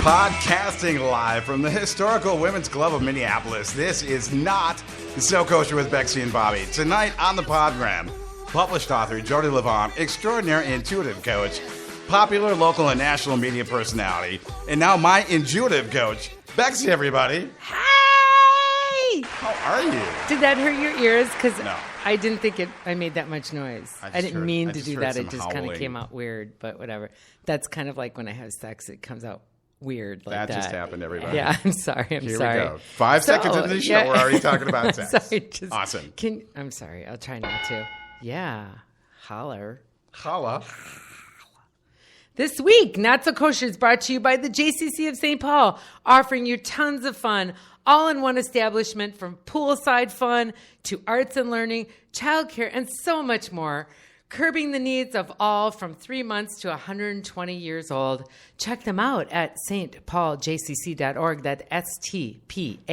Podcasting live from the Historical Women's Club of Minneapolis. This is not So Kosher with Bexy and Bobby. Tonight on the Podgram, published author Jodi Livon, extraordinary intuitive coach, popular local and national media personality, and now my intuitive coach, Bexy, everybody. Hey! How are you? Did that hurt your ears? Because No. I didn't think I made that much noise. I didn't mean to do that. It just kind of howling. came out weird, but whatever. That's kind of like when I have sex, it comes out weird like that. That just happened, everybody. Yeah, I'm sorry. Here we sorry. go. 5 seconds into the show, we're already talking about sex. Sorry, Awesome. I'm sorry. I'll try not to. Yeah. Holler. Holla. This week, Not So Kosher is brought to you by the JCC of St. Paul, offering you tons of fun, all-in-one establishment from poolside fun to arts and learning, childcare, and so much more. Curbing the needs of all from 3 months to 120 years old. Check them out at stpauljcc.org. That's STPAUL.org.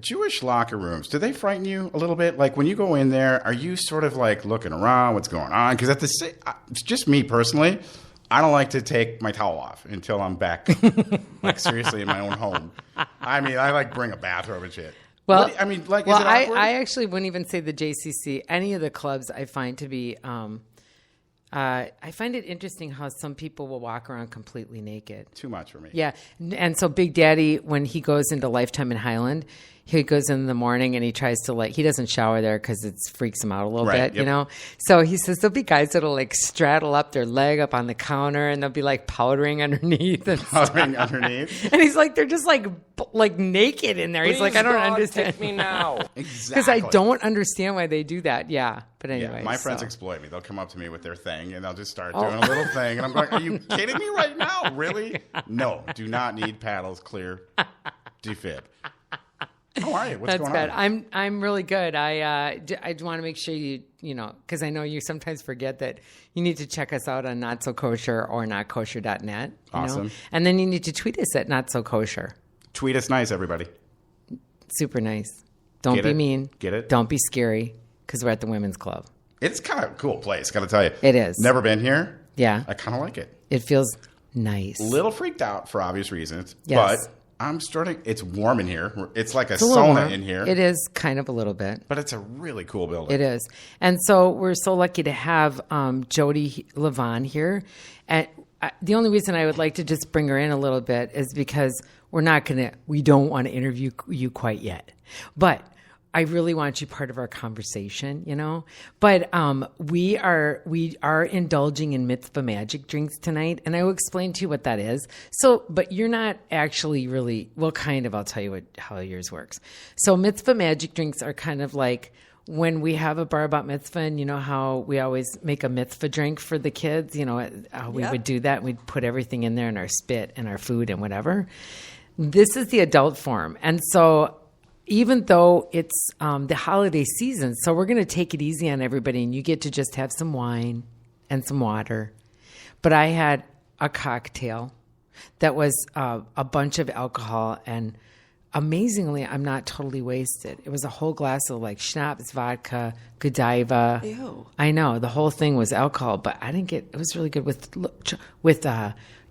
Jewish locker rooms, do they frighten you a little bit? Like when you go in there, are you sort of like looking around, what's going on? Because it's just me personally, I don't like to take my towel off until I'm back, like seriously in my own home. I mean, I like bring a bathrobe and shit. Well, is it awkward? I actually wouldn't even say the JCC. Any of the clubs I find to be, I find it interesting how some people will walk around completely naked. Too much for me. Yeah. And so Big Daddy, when he goes into Lifetime in Highland, he goes in the morning and he tries to he doesn't shower there because it freaks him out a little bit, you know? So he says there'll be guys that'll straddle up their leg up on the counter and they'll be powdering underneath. Powdering underneath? And he's like, they're just like naked in there. Please, he's like, I don't God, understand. Take me now. Exactly. Because I don't understand why they do that. Yeah. But anyway. Yeah, my friends exploit me. They'll come up to me with their thing and they'll just start doing a little thing. And I'm going, are you kidding me right now? Really? No, do not need paddles, clear, defib. How are you? What's going on? I'm really good. I want to make sure you know, because I know you sometimes forget that you need to check us out on Not So Kosher or notkosher.net. Awesome. Know? And then you need to tweet us at Not So Kosher. Tweet us nice, everybody. Super nice. Don't Get be it? mean. Get it? Don't be scary because we're at the women's club. It's kind of a cool place, got to tell you. It is. Never been here. Yeah. I kind of like it. It feels nice. Little freaked out for obvious reasons. Yes. But it's warm in here. It's like a It's a little sauna warm. in here. It is kind of a little bit. But it's a really cool building. It is. And so we're so lucky to have Jodi Livon here. And the only reason I would like to just bring her in a little bit is because we don't want to interview you quite yet. But I really want you part of our conversation, you know. But we are indulging in mitzvah magic drinks tonight, and I will explain to you what that is. So, but you're not actually really kind of. I'll tell you how yours works. So, mitzvah magic drinks are kind of like when we have a bar bat mitzvah, and you know how we always make a mitzvah drink for the kids. You know how we would do that. We'd put everything in there, and our spit, and our food, and whatever. This is the adult form, and so. Even though it's the holiday season, so we're going to take it easy on everybody, and you get to just have some wine and some water. But I had a cocktail that was a bunch of alcohol, and amazingly, I'm not totally wasted. It was a whole glass of schnapps, vodka, Godiva. Ew. I know, the whole thing was alcohol, but I didn't get. It was really good with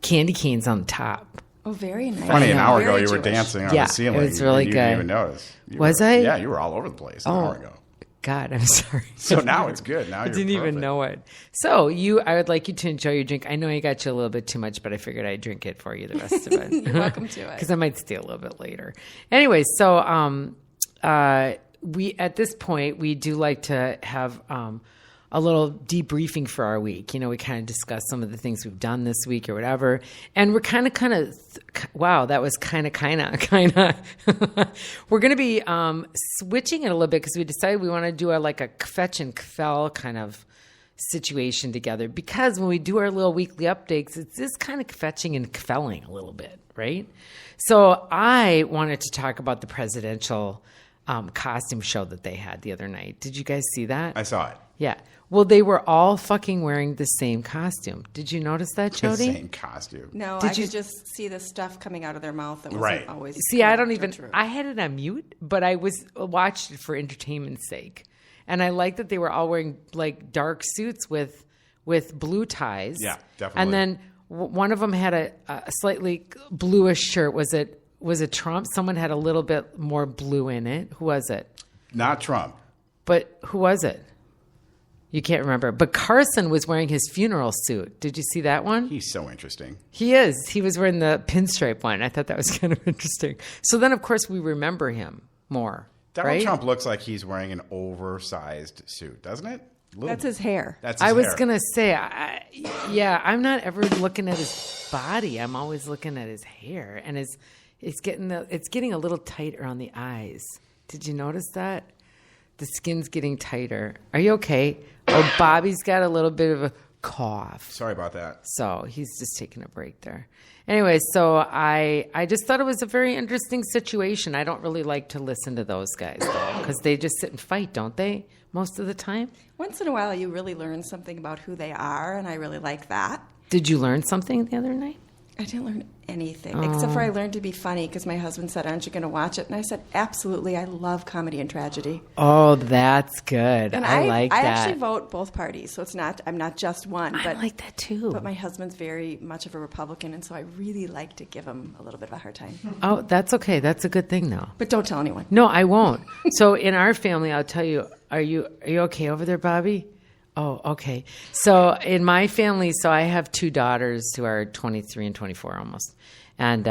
candy canes on the top. Oh, very nice. Funny, an hour ago Very you were Jewish. dancing on the ceiling. it was really and you good. didn't even notice. Was I? Yeah, you were all over the place an hour ago. God, I'm sorry. So now it's good. Now I you're didn't even perfect. know it. So I would like you to enjoy your drink. I know I got you a little bit too much, but I figured I'd drink it for you the rest of it. You're welcome to it. Because I might stay a little bit later. Anyway, so we at this point we do like to have a little debriefing for our week. You know, we kind of discuss some of the things we've done this week or whatever. And we're kind of, wow, that was kind of. We're going to be switching it a little bit because we decided we want to do a kvetch and kvel kind of situation together. Because when we do our little weekly updates, it's this kind of kvetching and kvelling a little bit, right? So I wanted to talk about the presidential costume show that they had the other night. Did you guys see that? I saw it. Yeah. Well, they were all fucking wearing the same costume. Did you notice that, The Jodi? same costume. No, Did I you- could just see the stuff coming out of their mouth that wasn't Right. always See, I don't correct or even. true. I had it on mute, but I watched it for entertainment's sake, and I liked that they were all wearing dark suits with blue ties. Yeah, definitely. And then One of them had a slightly bluish shirt. Was it Trump? Someone had a little bit more blue in it. Who was it? Not Trump. But who was it? You can't remember. But Carson was wearing his funeral suit. Did you see that one? He's so interesting. He is. He was wearing the pinstripe one. I thought that was kind of interesting. So then, of course, we remember him more. Donald right? Trump looks like he's wearing an oversized suit, doesn't it? That's his hair. That's his I was hair. going to say, I'm not ever looking at his body. I'm always looking at his hair. And it's getting a little tighter on the eyes. Did you notice that? The skin's getting tighter. Are you okay? Oh, Bobby's got a little bit of a cough. Sorry about that. So he's just taking a break there. Anyway, so I just thought it was a very interesting situation. I don't really like to listen to those guys, though, because they just sit and fight, don't they, most of the time? Once in a while, you really learn something about who they are, and I really like that. Did you learn something the other night? I didn't learn anything, except for I learned to be funny because my husband said, "Aren't you going to watch it?" And I said, "Absolutely. I love comedy and tragedy." Oh, that's good. And I like I that. actually vote both parties, so I'm not just one. I But like that too. But my husband's very much of a Republican, and so I really like to give him a little bit of a hard time. Oh, that's okay. That's a good thing, though. But don't tell anyone. No, I won't. So in our family, I'll tell you. Are you okay over there, Bobby? Oh, okay. So in my family, I have two daughters who are 23 and 24 almost. And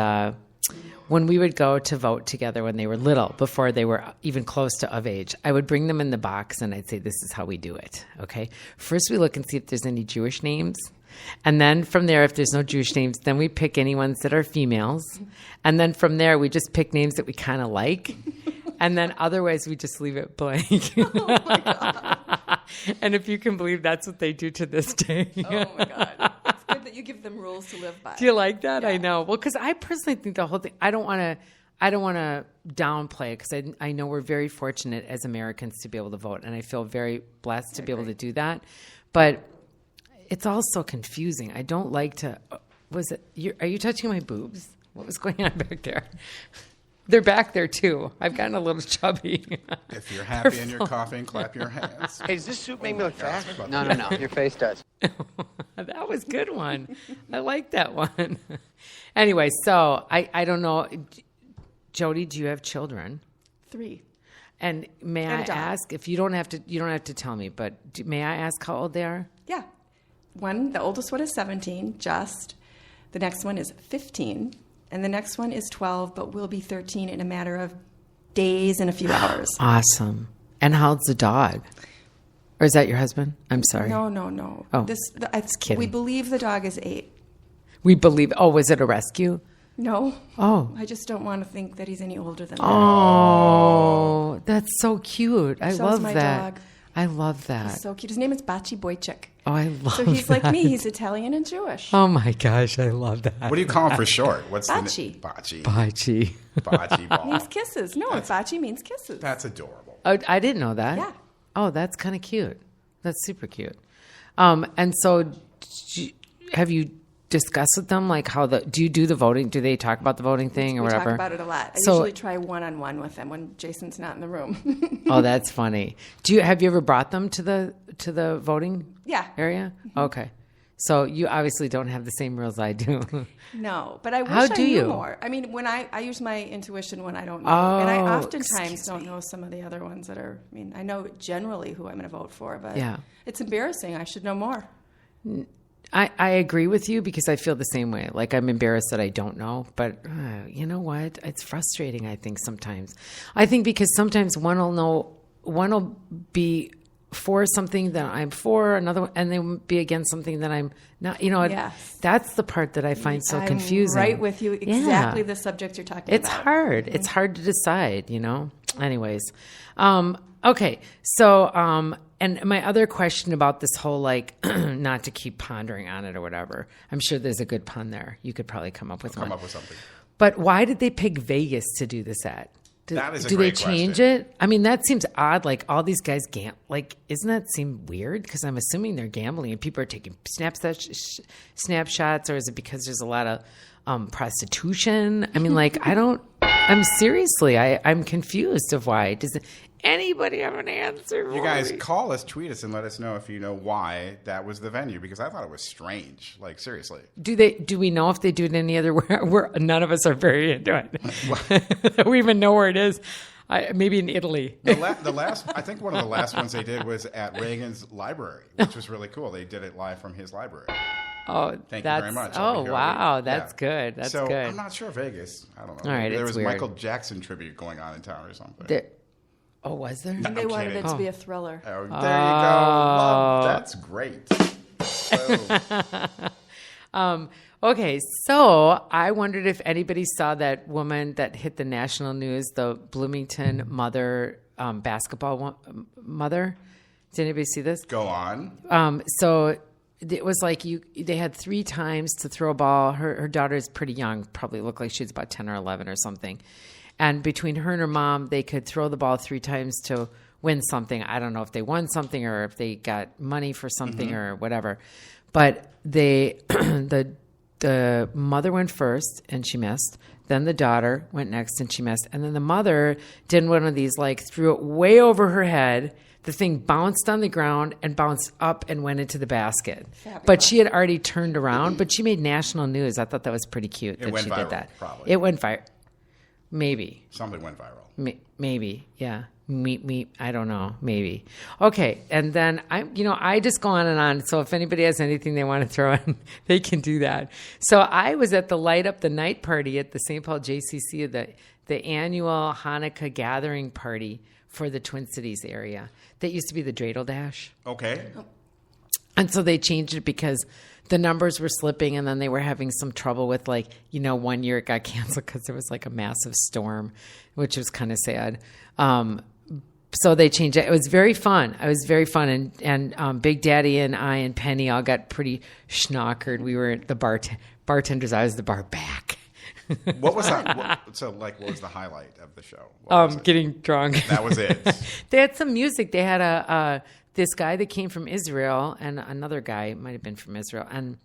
when we would go to vote together when they were little, before they were even close to of age, I would bring them in the box and I'd say, this is how we do it, okay? First, we look and see if there's any Jewish names. And then from there, if there's no Jewish names, then we pick any ones that are females. And then from there, we just pick names that we kind of like. And then otherwise, we just leave it blank. Oh, my God. And if you can believe that's what they do to this day. Oh, my God. It's good that you give them rules to live by. Do you like that? Yeah. I know. Well, because I personally think the whole thing, I don't want to downplay it because I know we're very fortunate as Americans to be able to vote. And I feel very blessed to be able to do that. But it's all so confusing. I don't like to, are you touching my boobs? What was going on back there? They're back there, too. I've gotten a little chubby. If you're happy and you're coughing, clap your hands. Hey, does this suit make me look fat? No. Your face does. That was a good one. I like that one. Anyway, so I don't know. Jodi, do you have children? 3. And may I And a dog. ask, if you don't have to tell me, but may I ask how old they are? Yeah. The oldest one is 17, just. The next one is 15. And the next one is 12, but will be 13 in a matter of days and a few hours. Awesome. And how old's the dog? Or is that your husband? I'm sorry. No. Oh, kidding. We believe the dog is 8. We believe. Oh, was it a rescue? No. Oh. I just don't want to think that he's any older than that. Oh, that's so cute. I So's love my that. dog. I love that. He's so cute. His name is Bachi Boychik. Oh, I love So he's that. like me. He's Italian and Jewish. Oh my gosh, I love that. What do you call him for short? What's Bocce. the Bocce. Bocce. Bocce ball. Means kisses. No, Bachi means kisses. That's adorable. Oh, I didn't know that. Yeah. Oh, that's kind of cute. That's super cute. And so, have you discussed with them like do you do the voting? Do they talk about the voting thing or we whatever? talk about it a lot. I So- usually try one-on-one with them when Jason's not in the room. Oh, that's funny. Have you ever brought them to the voting Yeah. area? Okay. So you obviously don't have the same rules I do. No, but I wish How I do knew you? more. I mean, when I use my intuition when I don't know. Oh, And I oftentimes excuse don't me. know some of the other ones that are, I know generally who I'm going to vote for, but Yeah. it's embarrassing. I should know more. I agree with you because I feel the same way. Like I'm embarrassed that I don't know, but you know what? It's frustrating. I think sometimes. I think because sometimes one will be for something that I'm for, another one, and they will be against something that I'm not. Yes. That's the part that I find so I'm confusing. right with you. Exactly Yeah. the subject you're talking It's about. hard. It's hard to decide, Anyways. Okay. So, and my other question about this whole, not to keep pondering on it or whatever, I'm sure there's a good pun there. You could probably come up with one. Come up with something. But why did they pick Vegas to do this at? That is a do they great change question. it? I mean, that seems odd. Like all these guys isn't that seem weird? Because I'm assuming they're gambling and people are taking snapshots, or is it because there's a lot of prostitution? I mean, I'm seriously, I'm confused of why. anybody have an answer? You guys call us, tweet us, and let us know if you know why that was the venue, because I thought it was strange. Like, seriously. Do we know if they do it any other where none of us are very into it? We even know where it is. Maybe in Italy. The last, I think one of the last ones they did was at Reagan's library, which was really cool. They did it live from his library. Oh, thank you very much. Oh, wow. That's good. That's good. I'm not sure Vegas. I don't know. All right, there was weird. Michael Jackson tribute going on in town or something. Was there? And they wanted it to be a thriller. Oh, there you go. That's great. Okay, so I wondered if anybody saw that woman that hit the national news, the Bloomington mother, basketball mother. Did anybody see this? Go on. So it was like they had 3 times to throw a ball. Her daughter is pretty young, probably looked like she was about 10 or 11 or something. And between her and her mom, they could throw the ball 3 times to win something. I don't know if they won something or if they got money for something or whatever. But the mother went first and she missed. Then the daughter went next and she missed. And then the mother did one of these, like threw it way over her head. The thing bounced on the ground and bounced up and went into the basket. Fabulous. But she had already turned around, but she made national news. I thought that was pretty cute that she did that. Probably. It went viral. Maybe. Something went viral. Maybe. Yeah. I don't know. Maybe. Okay. And then I just go on and on. So if anybody has anything they want to throw in, they can do that. So I was at the Light Up the Night party at the St. Paul JCC, the annual Hanukkah gathering party for the Twin Cities area. That used to be the Dreidel Dash. Okay. And so they changed it because the numbers were slipping and then they were having some trouble with 1 year it got canceled because there was like a massive storm, which was kind of sad. So they changed it. It was very fun. It was very fun. And Big Daddy and I and Penny all got pretty schnockered. We were the bartenders. I was the bar back. What was that? What was the highlight of the show? Getting drunk. That was it. They had some music. They had this guy that came from Israel and another guy might have been from Israel, and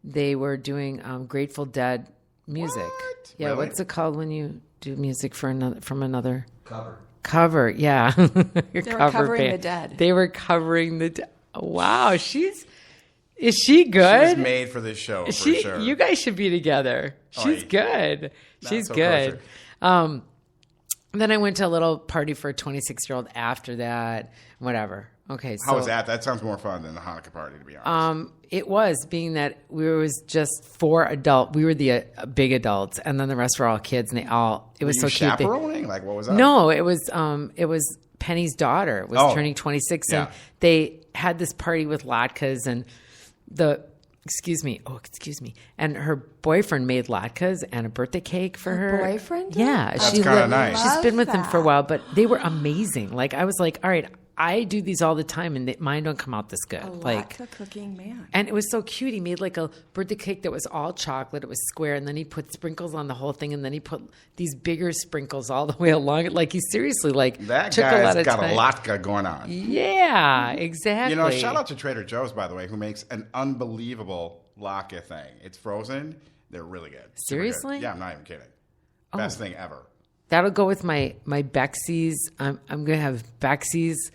they were doing Grateful Dead music. What? Yeah, Really? what's it called when you do music from another Cover. Yeah, They were covering band. the dead. They were covering the dead. Wow, is she good? She was made for this show, for sure. You guys should be together. She's good. She's so good. Then I went to a little party for a 26-year-old after that. Whatever. Okay. How was that? That sounds more fun than the Hanukkah party, to be honest. It was, being that was just 4 adults. We were the big adults, and then the rest were all kids, and it was so cute. Chaperoning? What was that? No, it was Penny's daughter was turning 26, and they had this party with latkes and excuse me, and her boyfriend made latkes and a birthday cake for her. Boyfriend? Yeah, That's kind of nice. She's been with him for a while, but they were amazing. I was like, all right, I do these all the time, and mine don't come out this good. A latke cooking man. And it was so cute. He made a birthday cake that was all chocolate. It was square, and then he put sprinkles on the whole thing, and then he put these bigger sprinkles all the way along it. He seriously that took a lot guy's of got time. a latke going on. Yeah, exactly. Shout out to Trader Joe's, by the way, who makes an unbelievable latke thing. It's frozen. They're really good. Super Seriously? good. Yeah, I'm not even kidding. Best thing ever. That'll go with my Bexy's. I'm going to have Bexy's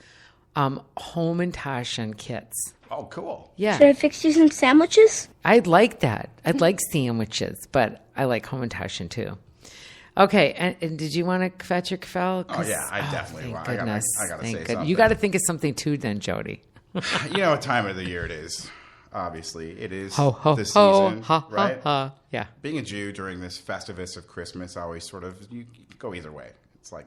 home and Taschen kits. Oh, cool. Yeah. Should I fix you some sandwiches? I'd like that. I'd like sandwiches, but I like home and Taschen too. Okay, and did you want to fetch your kfel? Oh, yeah, I definitely want. I gotta say something. You got to think of something too then, Jody. You know what time of the year it is. Obviously, it is Ho, ho, the ho, season, ha, right? ha, ha. Yeah. Being a Jew during this Festivus of Christmas, always sort of, you go either way. It's like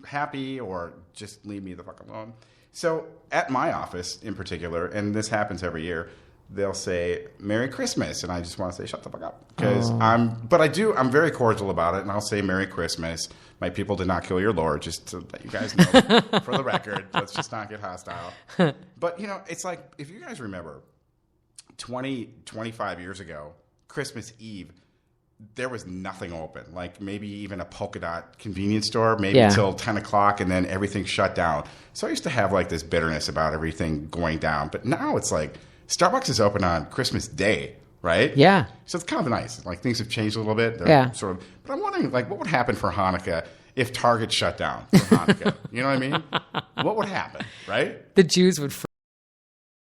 happy or just leave me the fuck alone. So at my office in particular, and this happens every year, they'll say Merry Christmas, and I just want to say shut the fuck up because I'm very cordial about it, and I'll say Merry Christmas. My people did not kill your Lord, just to let you guys know for the record. Let's just not get hostile. But it's like, if you guys remember 25 years ago, Christmas Eve, there was nothing open. Maybe even a polka dot convenience store, maybe until 10 o'clock, and then everything shut down. So I used to have this bitterness about everything going down. But now it's Starbucks is open on Christmas Day, right? Yeah. So it's kind of nice. Things have changed a little bit. Yeah. But I'm wondering, what would happen for Hanukkah if Target shut down for Hanukkah? You know what I mean? What would happen, right? The Jews would